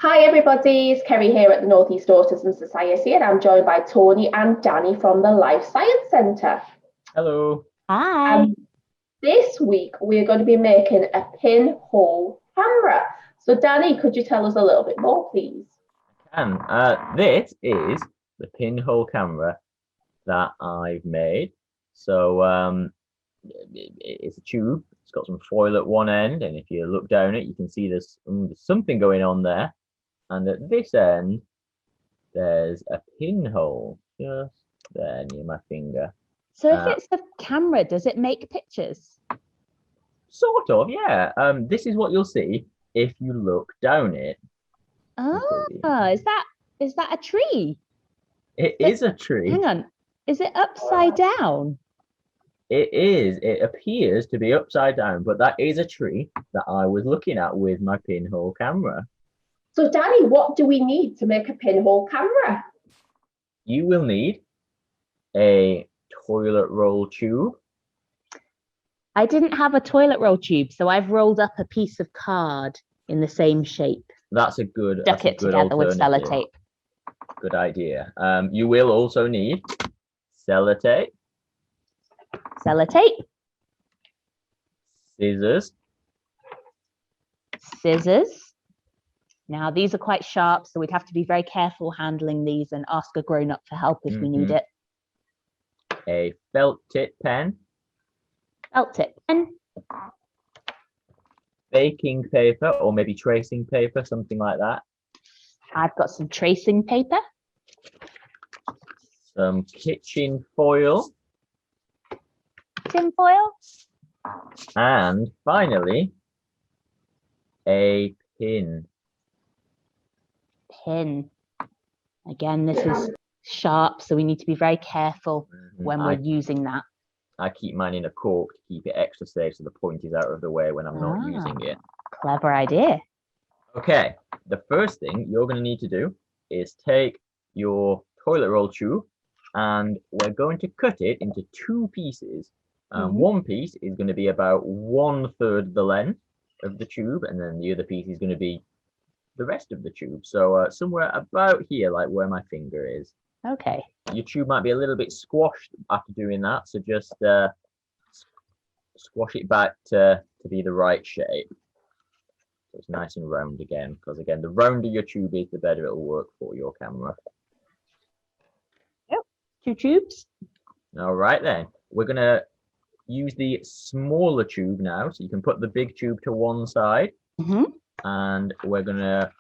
Hi everybody, it's Kerrie here at the Northeast Autism Society and I'm joined by Toni and Danny from the Life Science Centre. Hello. Hi. This week we're going to be making a pinhole camera. So Danny, could you tell us a little bit more please? This is the pinhole camera that I've made. So it's a tube. It's got some foil at one end, and if you look down it, you can see there's something going on there. And at this end, there's a pinhole just there near my finger. So if it's a camera, does it make pictures? Sort of, yeah. This is what you'll see if you look down it. Oh, is that a tree? It is a tree. Hang on. Is it upside down? It is. It appears to be upside down, but that is a tree that I was looking at with my pinhole camera. So Danny, what do we need to make a pinhole camera? You will need a toilet roll tube. I didn't have a toilet roll tube, so I've rolled up a piece of card in the same shape. That's a good Stuck it together with sellotape. Good idea. You will also need sellotape. Sellotape. Scissors. Scissors. Now, these are quite sharp, so we'd have to be very careful handling these and ask a grown-up for help if we need it. A felt tip pen. Felt tip pen. Baking paper or maybe tracing paper, something like that. I've got some tracing paper. Some kitchen foil. Tin foil. And finally, a pin. Pin. Again, this is sharp, so we need to be very careful when we're using that. I keep mine in a cork to keep it extra safe so the point is out of the way when I'm not using it. Clever idea. Okay, the first thing you're going to need to do is take your toilet roll tube and we're going to cut it into two pieces. One piece is going to be about 1/3 the length of the tube, and then the other piece is going to be the rest of the tube. So somewhere about here, like where my finger is. Okay. Your tube might be a little bit squashed after doing that, so just squash it back to be the right shape. So it's nice and round again, because again, the rounder your tube is, the better it'll work for your camera. Yep, 2 tubes. All right then, we're gonna use the smaller tube now, so you can put the big tube to one side, and we're gonna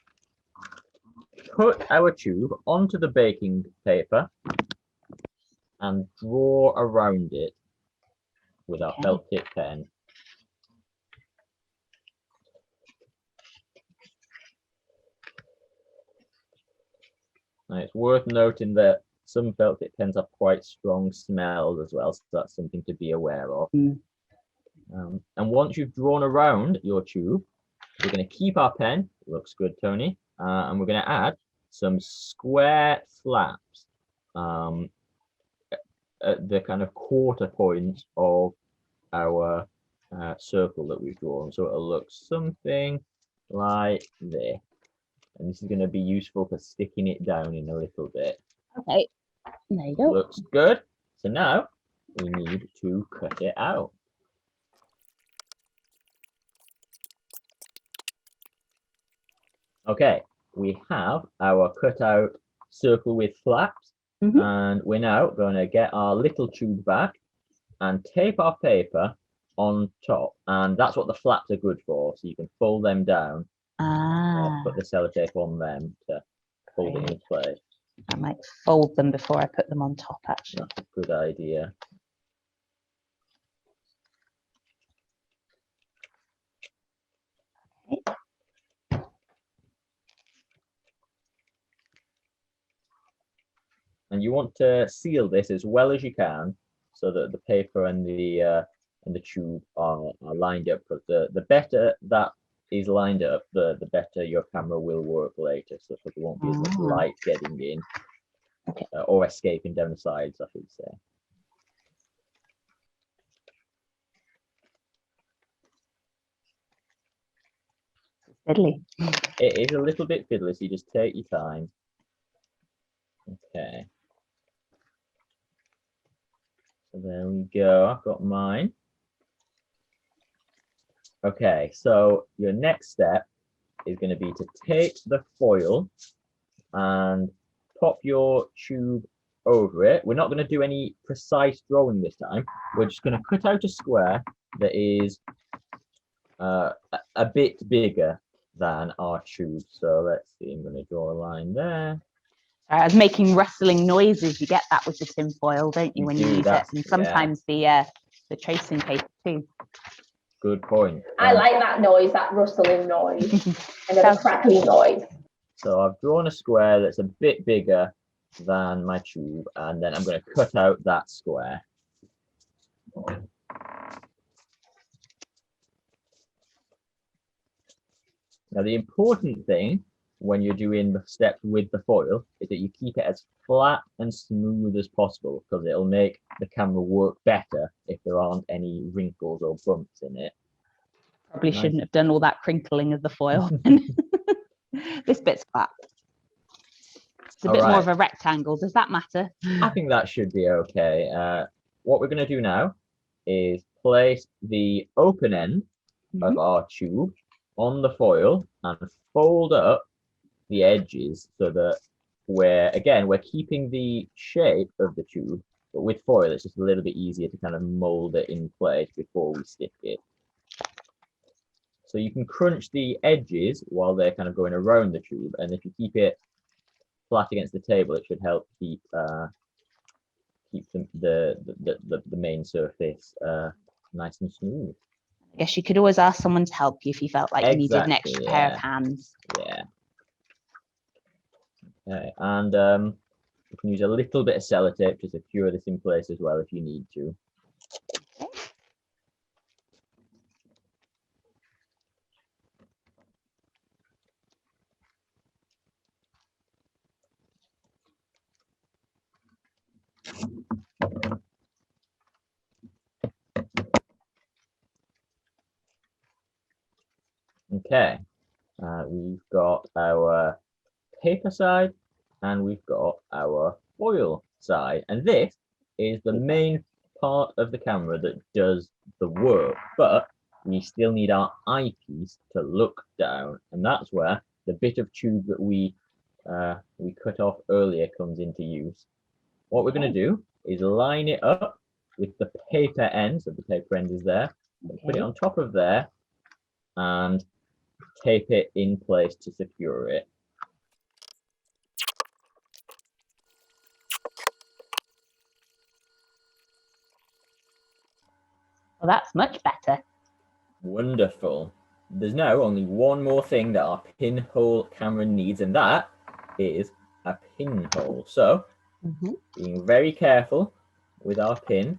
put our tube onto the baking paper and draw around it with our felt tip pen. Now it's worth noting that some felt tip pens have quite strong smells as well, so that's something to be aware of. And once you've drawn around your tube, we're going to keep our pen. Looks good, Tony. And we're going to add some square flaps at the kind of quarter point of our circle that we've drawn. So it'll look something like this. And this is going to be useful for sticking it down in a little bit. Okay, there you go. Looks good. So now we need to cut it out. Okay, we have our cutout circle with flaps, and we're now going to get our little tube back and tape our paper on top, and that's what the flaps are good for, so you can fold them down, put the sellotape on them to hold it in place. I might fold them before I put them on top, actually. That's a good idea. Okay. And you want to seal this as well as you can, so that the paper and the tube are lined up. Because the better that is lined up, the better your camera will work later. So there won't be as much light getting in or escaping down the sides, I should say. Fiddly. It is a little bit fiddly, so you just take your time. Okay. So there we go. I've got mine. Okay, so your next step is going to be to take the foil and pop your tube over it. We're not going to do any precise drawing this time. We're just going to cut out a square that is a bit bigger than our tube. So let's see, I'm going to draw a line there. I was making rustling noises. You get that with the tin foil, don't you, when you use it? And sometimes the tracing paper too. Good point. I like that noise, that rustling noise, and then a crackling noise. So I've drawn a square that's a bit bigger than my tube, and then I'm going to cut out that square. Now, the important thing when you're doing the steps with the foil is that you keep it as flat and smooth as possible, because it'll make the camera work better if there aren't any wrinkles or bumps in it. Probably shouldn't have done all that crinkling of the foil. This bit's flat. It's a bit more of a rectangle. Does that matter? I think that should be okay. What we're going to do now is place the open end of our tube on the foil and fold up the edges so that we're keeping the shape of the tube, but with foil it's just a little bit easier to kind of mold it in place before we stick it. So you can crunch the edges while they're kind of going around the tube, and if you keep it flat against the table, it should help keep the main surface nice and smooth. I guess you could always ask someone to help you if you felt like you needed an extra pair of hands. Yeah. Okay, and you can use a little bit of sellotape to secure this in place as well if you need to. Okay, we've got our paper side and we've got our foil side, and this is the main part of the camera that does the work, but we still need our eyepiece to look down, and that's where the bit of tube that we cut off earlier comes into use. What we're going to do is line it up with the paper end, so the paper end is there, put it on top of there and tape it in place to secure it. Well, that's much better. Wonderful. There's now only one more thing that our pinhole camera needs, and that is a pinhole. So, being very careful with our pin,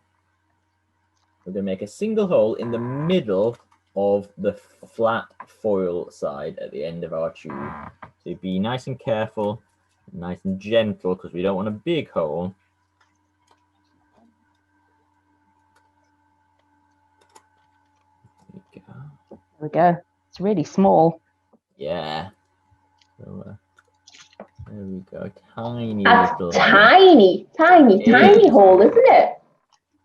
we're going to make a single hole in the middle of the flat foil side at the end of our tube. So be nice and careful, nice and gentle, because we don't want a big hole. There we go. It's really small. Yeah. So, there we go. Tiny That's little tiny hole, isn't it?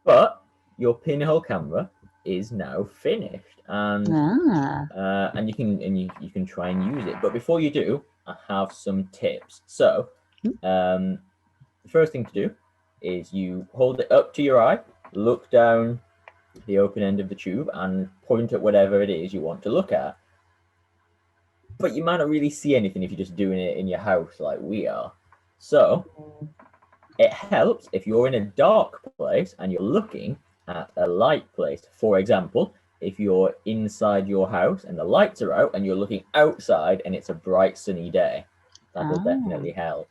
But your pinhole camera is now finished, and you can try and use it. But before you do, I have some tips. So, the first thing to do is you hold it up to your eye, look down the open end of the tube, and point at whatever it is you want to look at. But you might not really see anything if you're just doing it in your house like we are. So it helps if you're in a dark place and you're looking at a light place. For example, if you're inside your house and the lights are out and you're looking outside and it's a bright sunny day, that will definitely help.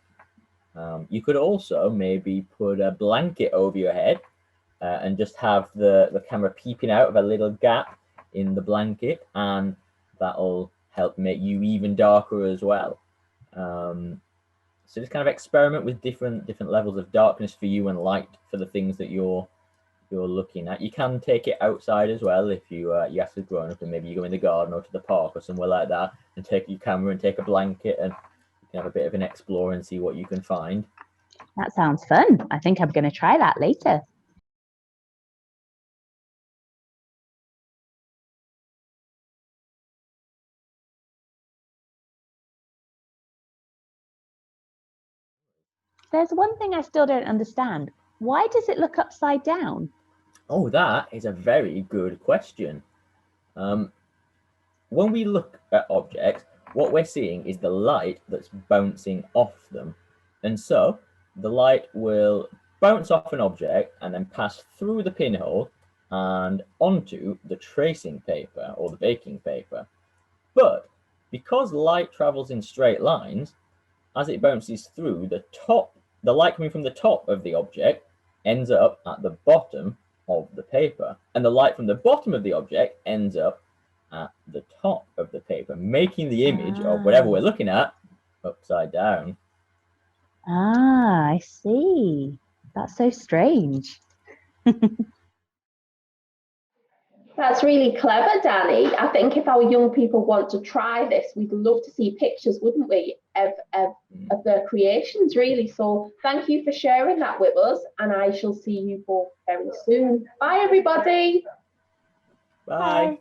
You could also maybe put a blanket over your head and just have the camera peeping out of a little gap in the blanket, and that'll help make you even darker as well. So just kind of experiment with different levels of darkness for you and light for the things that you're you're looking at. You can take it outside as well if you you have to grown up and maybe you go in the garden or to the park or somewhere like that and take your camera and take a blanket and you can have a bit of an explore and see what you can find. That sounds fun. I think I'm going to try that later. There's one thing I still don't understand. Why does it look upside down? Oh, that is a very good question. When we look at objects, what we're seeing is the light that's bouncing off them. And so the light will bounce off an object and then pass through the pinhole and onto the tracing paper or the baking paper. But because light travels in straight lines, as it bounces through the light coming from the top of the object ends up at the bottom of the paper. And the light from the bottom of the object ends up at the top of the paper, making the image of whatever we're looking at upside down. Ah, I see. That's so strange. That's really clever, Danny. I think if our young people want to try this, we'd love to see pictures, wouldn't we, of their creations, really. So thank you for sharing that with us, and I shall see you both very soon. Bye, everybody. Bye.